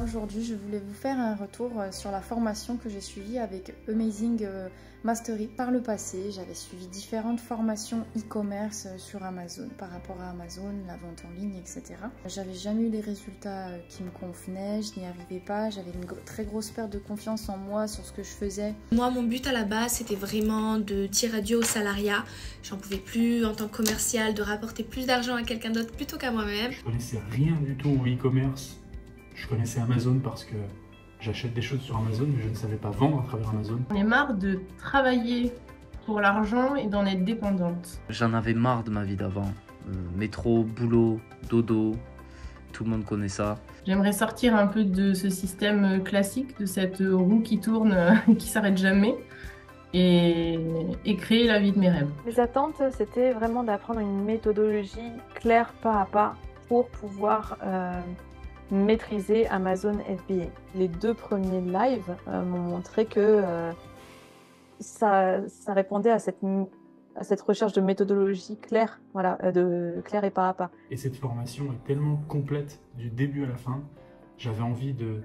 Aujourd'hui, je voulais vous faire un retour sur la formation que j'ai suivie avec Amazing Mastery. Par le passé, j'avais suivi différentes formations e-commerce sur Amazon, par rapport à Amazon, la vente en ligne, etc. J'avais jamais eu les résultats qui me convenaient, je n'y arrivais pas, j'avais une très grosse perte de confiance en moi sur ce que je faisais. Moi, mon but à la base, c'était vraiment de dire adieu au salariat. J'en pouvais plus en tant que commercial de rapporter plus d'argent à quelqu'un d'autre plutôt qu'à moi-même. Je connaissais rien du tout au e-commerce. Je connaissais Amazon parce que j'achète des choses sur Amazon, mais je ne savais pas vendre à travers Amazon. J'en ai marre de travailler pour l'argent et d'en être dépendante. J'en avais marre de ma vie d'avant. Métro, boulot, dodo, tout le monde connaît ça. J'aimerais sortir un peu de ce système classique, de cette roue qui tourne, qui s'arrête jamais, et créer la vie de mes rêves. Mes attentes, c'était vraiment d'apprendre une méthodologie claire pas à pas pour pouvoir maîtriser Amazon FBA. Les 2 premiers lives m'ont montré que ça répondait à cette recherche de méthodologie claire, voilà, claire et pas à pas. Et cette formation est tellement complète du début à la fin, j'avais envie de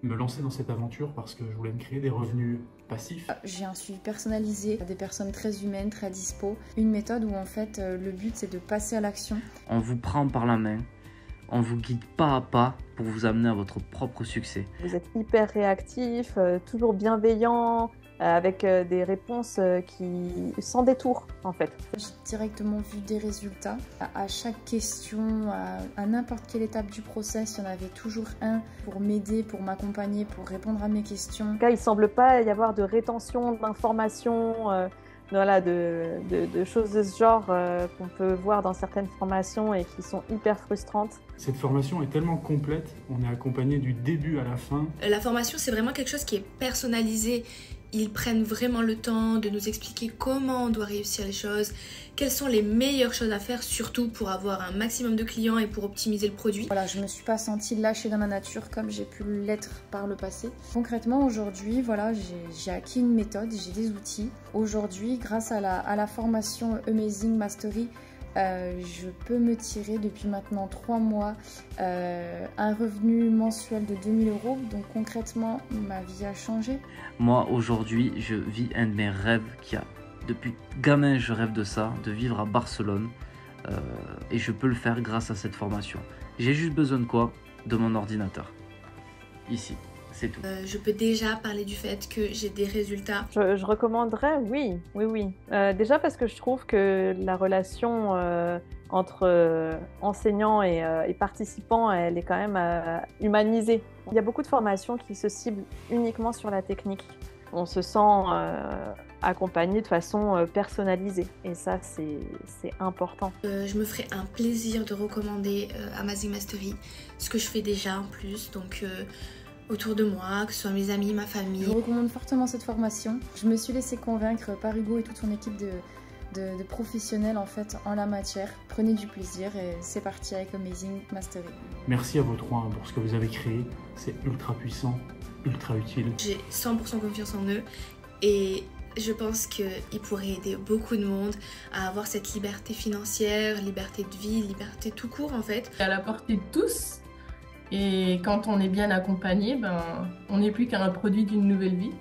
me lancer dans cette aventure parce que je voulais me créer des revenus passifs. J'ai un suivi personnalisé, des personnes très humaines, très dispo. Une méthode où en fait le but c'est de passer à l'action. On vous prend par la main, on vous guide pas à pas pour vous amener à votre propre succès. Vous êtes hyper réactif, toujours bienveillant, avec des réponses sans détour en fait. J'ai directement vu des résultats. À chaque question, à n'importe quelle étape du process, il y en avait toujours un pour m'aider, pour m'accompagner, pour répondre à mes questions. En tout cas, il ne semble pas y avoir de rétention d'informations, voilà, de choses de ce genre qu'on peut voir dans certaines formations et qui sont hyper frustrantes. Cette formation est tellement complète, on est accompagné du début à la fin. La formation, c'est vraiment quelque chose qui est personnalisé. Ils prennent vraiment le temps de nous expliquer comment on doit réussir les choses, quelles sont les meilleures choses à faire, surtout pour avoir un maximum de clients et pour optimiser le produit. Voilà, je ne me suis pas sentie lâchée dans la nature comme j'ai pu l'être par le passé. Concrètement, aujourd'hui, voilà, j'ai acquis une méthode, j'ai des outils. Aujourd'hui, grâce à la formation Amazing Mastery, je peux me tirer depuis maintenant 3 mois un revenu mensuel de 2000 €. Donc concrètement, ma vie a changé. Moi, aujourd'hui, je vis un de mes rêves depuis gamin, je rêve de ça, de vivre à Barcelone. Et je peux le faire grâce à cette formation. J'ai juste besoin de quoi? De mon ordinateur. Ici. C'est tout. Je peux déjà parler du fait que j'ai des résultats. Je recommanderais, oui. Déjà parce que je trouve que la relation entre enseignants et participants, elle est quand même humanisée. Il y a beaucoup de formations qui se ciblent uniquement sur la technique. On se sent accompagné de façon personnalisée et ça c'est important. Je me ferai un plaisir de recommander Amazing Mastery, ce que je fais déjà en plus, donc autour de moi, que ce soit mes amis, ma famille. Je recommande fortement cette formation. Je me suis laissée convaincre par Hugo et toute son équipe de professionnels en fait en la matière. Prenez du plaisir et c'est parti avec Amazing Mastery. Merci à vous 3 pour ce que vous avez créé, c'est ultra puissant, ultra utile. J'ai 100% confiance en eux et je pense qu'ils pourraient aider beaucoup de monde à avoir cette liberté financière, liberté de vie, liberté tout court en fait. À la portée de tous. Et quand on est bien accompagné, on n'est plus qu'un produit d'une nouvelle vie.